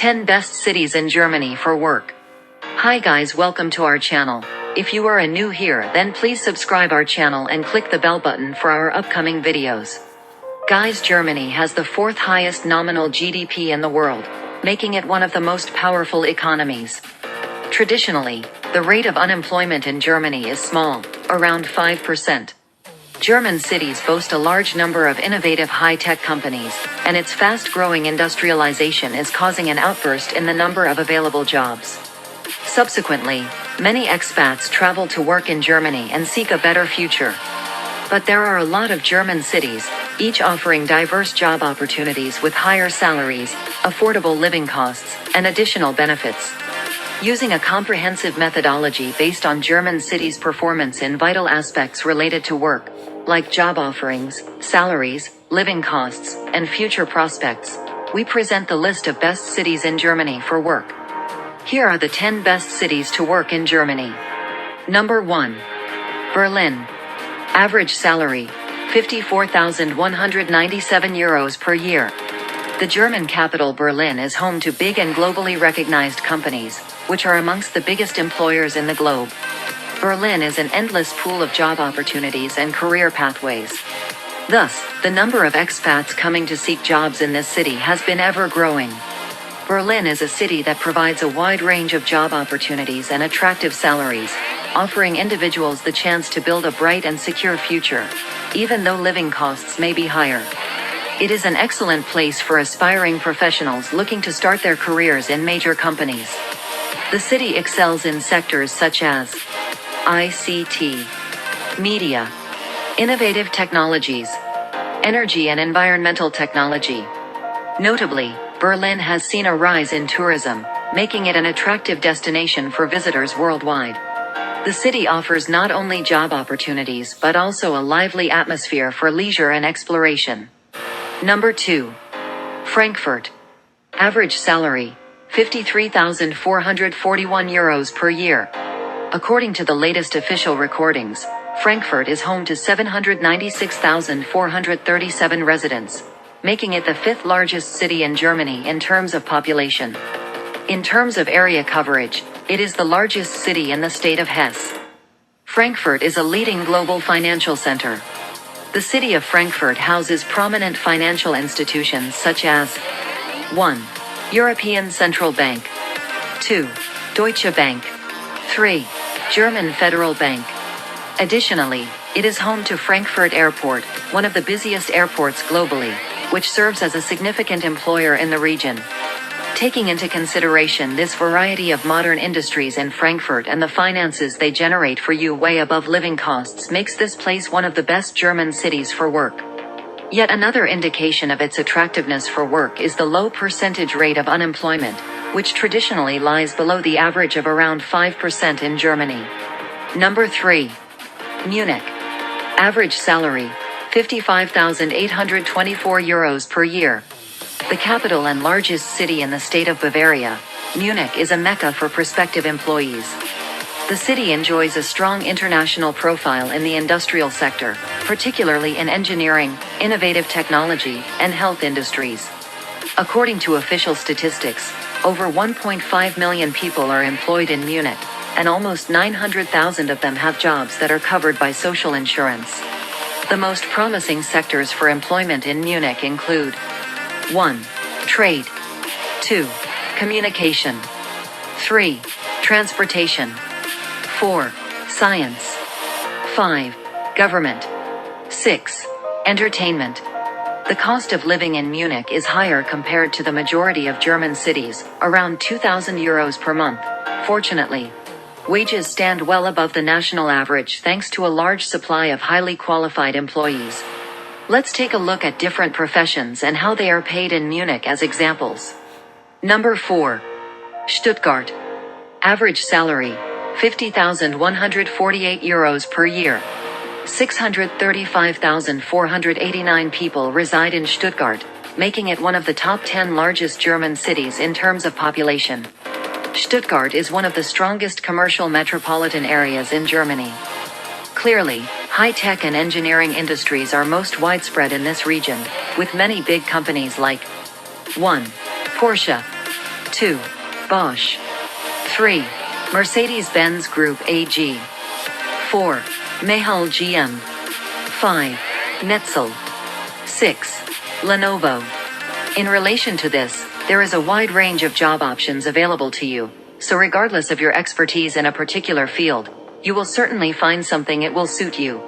10 Best Cities in Germany for Work. Hi guys, welcome to our channel. If you are new here, then please subscribe our channel and click the bell button for our upcoming videos. Guys, Germany has the fourth highest nominal GDP in the world, making it one of the most powerful economies. Traditionally, the rate of unemployment in Germany is small, around 5%. German cities boast a large number of innovative high-tech companies, and its fast-growing industrialization is causing an outburst in the number of available jobs. Subsequently, many expats travel to work in Germany and seek a better future. But there are a lot of German cities, each offering diverse job opportunities with higher salaries, affordable living costs, and additional benefits. Using a comprehensive methodology based on German cities' performance in vital aspects related to work, like job offerings, salaries, living costs, and future prospects, we present the list of best cities in Germany for work. Here are the 10 best cities to work in Germany. Number 1. Berlin. Average salary, €54,197 per year. The German capital Berlin is home to big and globally recognized companies, which are amongst the biggest employers in the globe. Berlin is an endless pool of job opportunities and career pathways. Thus, the number of expats coming to seek jobs in this city has been ever growing. Berlin is a city that provides a wide range of job opportunities and attractive salaries, offering individuals the chance to build a bright and secure future, even though living costs may be higher. It is an excellent place for aspiring professionals looking to start their careers in major companies. The city excels in sectors such as ICT, media, innovative technologies, energy and environmental technology. Notably, Berlin has seen a rise in tourism, making it an attractive destination for visitors worldwide. The city offers not only job opportunities but also a lively atmosphere for leisure and exploration. Number 2. Frankfurt. Average salary, €53,441 per year. According to the latest official recordings, Frankfurt is home to 796,437 residents, making it the fifth largest city in Germany in terms of population. In terms of area coverage, it is the largest city in the state of Hesse. Frankfurt is a leading global financial center. The city of Frankfurt houses prominent financial institutions such as 1. European Central Bank, 2. Deutsche Bank, 3. German Federal Bank. Additionally, it is home to Frankfurt Airport, one of the busiest airports globally, which serves as a significant employer in the region. Taking into consideration this variety of modern industries in Frankfurt and the finances they generate for you way above living costs makes this place one of the best German cities for work. Yet another indication of its attractiveness for work is the low percentage rate of unemployment, which traditionally lies below the average of around 5% in Germany. Number 3. Munich. Average salary, €55,824 per year. The capital and largest city in the state of Bavaria, Munich is a mecca for prospective employees. The city enjoys a strong international profile in the industrial sector, particularly in engineering, innovative technology, and health industries. According to official statistics, over 1.5 million people are employed in Munich, and almost 900,000 of them have jobs that are covered by social insurance. The most promising sectors for employment in Munich include 1. Trade, 2. Communication, 3. Transportation, 4. Science, 5. Government, 6. Entertainment. The cost of living in Munich is higher compared to the majority of German cities, around €2,000 per month. Fortunately, wages stand well above the national average thanks to a large supply of highly qualified employees. Let's take a look at different professions and how they are paid in Munich as examples. Number 4. Stuttgart. Average salary, €50,148 per year. 635,489 people reside in Stuttgart, making it one of the top 10 largest German cities in terms of population. Stuttgart is one of the strongest commercial metropolitan areas in Germany. Clearly, high-tech and engineering industries are most widespread in this region, with many big companies like 1. Porsche, 2. Bosch. 3. Mercedes-Benz Group AG. 4. Mahal GM. 5. Netzel. 6. Lenovo. In relation to this, there is a wide range of job options available to you, so regardless of your expertise in a particular field, you will certainly find something it will suit you.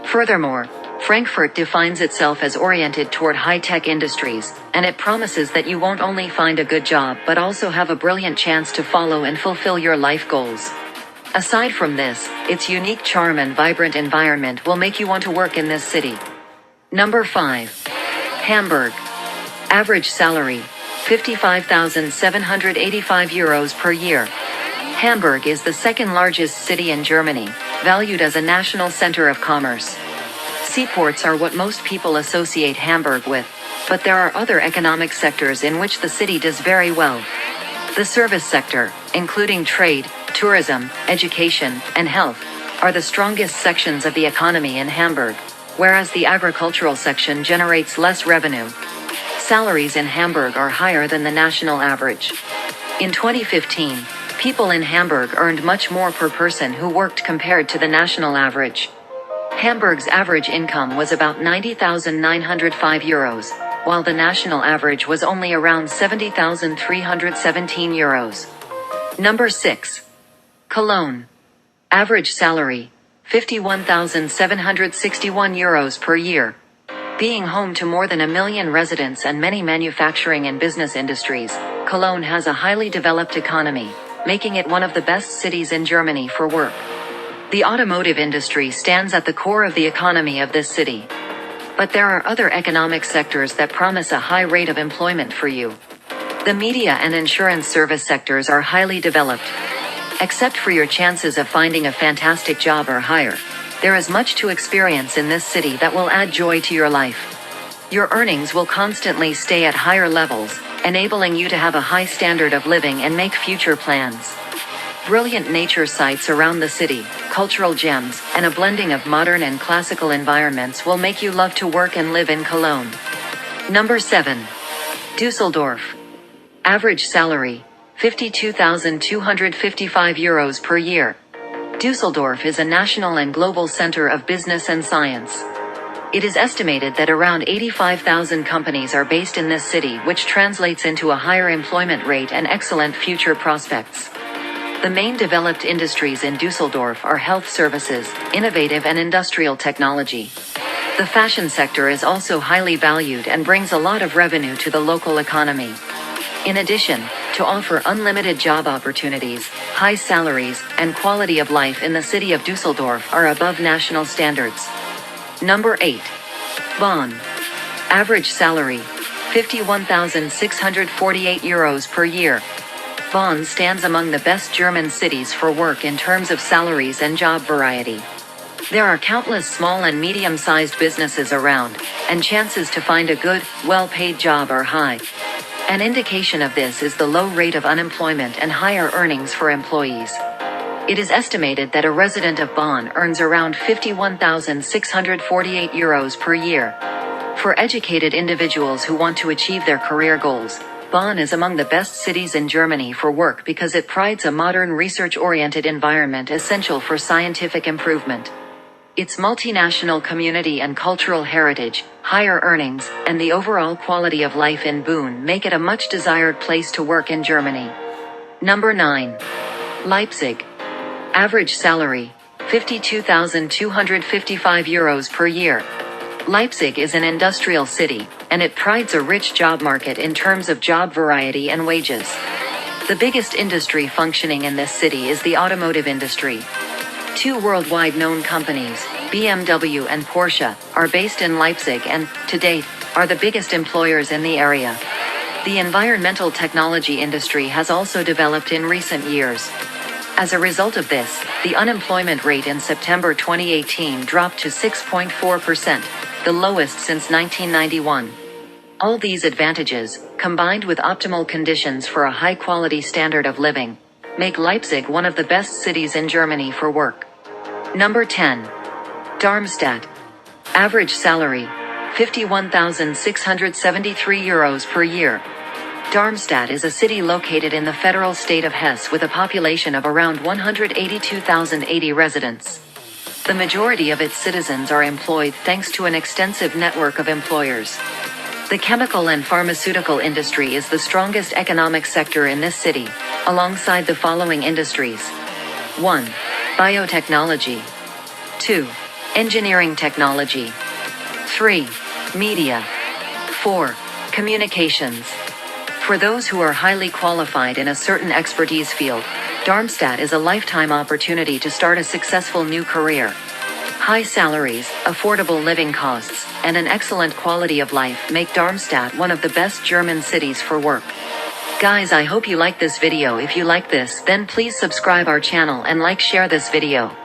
Furthermore, Frankfurt defines itself as oriented toward high-tech industries, and it promises that you won't only find a good job but also have a brilliant chance to follow and fulfill your life goals. Aside from this, its unique charm and vibrant environment will make you want to work in this city. Number 5. Hamburg. Average salary, €55,785 per year. Hamburg is the second largest city in Germany, valued as a national center of commerce. Seaports are what most people associate Hamburg with, but there are other economic sectors in which the city does very well. The service sector, including trade, tourism, education, and health, are the strongest sections of the economy in Hamburg, whereas the agricultural section generates less revenue. Salaries in Hamburg are higher than the national average. In 2015, people in Hamburg earned much more per person who worked compared to the national average. Hamburg's average income was about €90,905, while the national average was only around €70,317. Number 6. Cologne. Average salary, €51,761 per year. Being home to more than 1 million residents and many manufacturing and business industries, Cologne has a highly developed economy, making it one of the best cities in Germany for work. The automotive industry stands at the core of the economy of this city. But there are other economic sectors that promise a high rate of employment for you. The media and insurance service sectors are highly developed. Except for your chances of finding a fantastic job or hire, there is much to experience in this city that will add joy to your life. Your earnings will constantly stay at higher levels, enabling you to have a high standard of living and make future plans. Brilliant nature sites around the city, cultural gems, and a blending of modern and classical environments will make you love to work and live in Cologne. Number 7. Dusseldorf. Average salary, €52,255 per year. Dusseldorf is a national and global center of business and science. It is estimated that around 85,000 companies are based in this city, which translates into a higher employment rate and excellent future prospects. The main developed industries in Dusseldorf are health services, innovative and industrial technology. The fashion sector is also highly valued and brings a lot of revenue to the local economy. In addition, to offer unlimited job opportunities, high salaries, and quality of life in the city of Dusseldorf are above national standards. Number 8. Bonn. Average salary, €51,648 per year. Bonn stands among the best German cities for work in terms of salaries and job variety. There are countless small and medium-sized businesses around, and chances to find a good, well-paid job are high. An indication of this is the low rate of unemployment and higher earnings for employees. It is estimated that a resident of Bonn earns around €51,648 per year. For educated individuals who want to achieve their career goals, Bonn is among the best cities in Germany for work because it provides a modern research-oriented environment essential for scientific improvement. Its multinational community and cultural heritage, higher earnings, and the overall quality of life in Bonn make it a much-desired place to work in Germany. Number 9. Leipzig. Average salary, €52,255 per year. Leipzig is an industrial city, and it provides a rich job market in terms of job variety and wages. The biggest industry functioning in this city is the automotive industry. Two worldwide known companies, BMW and Porsche, are based in Leipzig and, to date, are the biggest employers in the area. The environmental technology industry has also developed in recent years. As a result of this, the unemployment rate in September 2018 dropped to 6.4%, the lowest since 1991. All these advantages, combined with optimal conditions for a high-quality standard of living, make Leipzig one of the best cities in Germany for work. Number 10. Darmstadt. Average salary, €51,673 per year. Darmstadt is a city located in the federal state of Hesse with a population of around 182,080 residents. The majority of its citizens are employed thanks to an extensive network of employers. The chemical and pharmaceutical industry is the strongest economic sector in this city, alongside the following industries. 1. Biotechnology. 2. Engineering technology. 3. Media. 4. Communications. For those who are highly qualified in a certain expertise field, Darmstadt is a lifetime opportunity to start a successful new career. High salaries, affordable living costs, and an excellent quality of life make Darmstadt one of the best German cities for work. Guys, I hope you like this video. If you like this, then please subscribe our channel and share this video.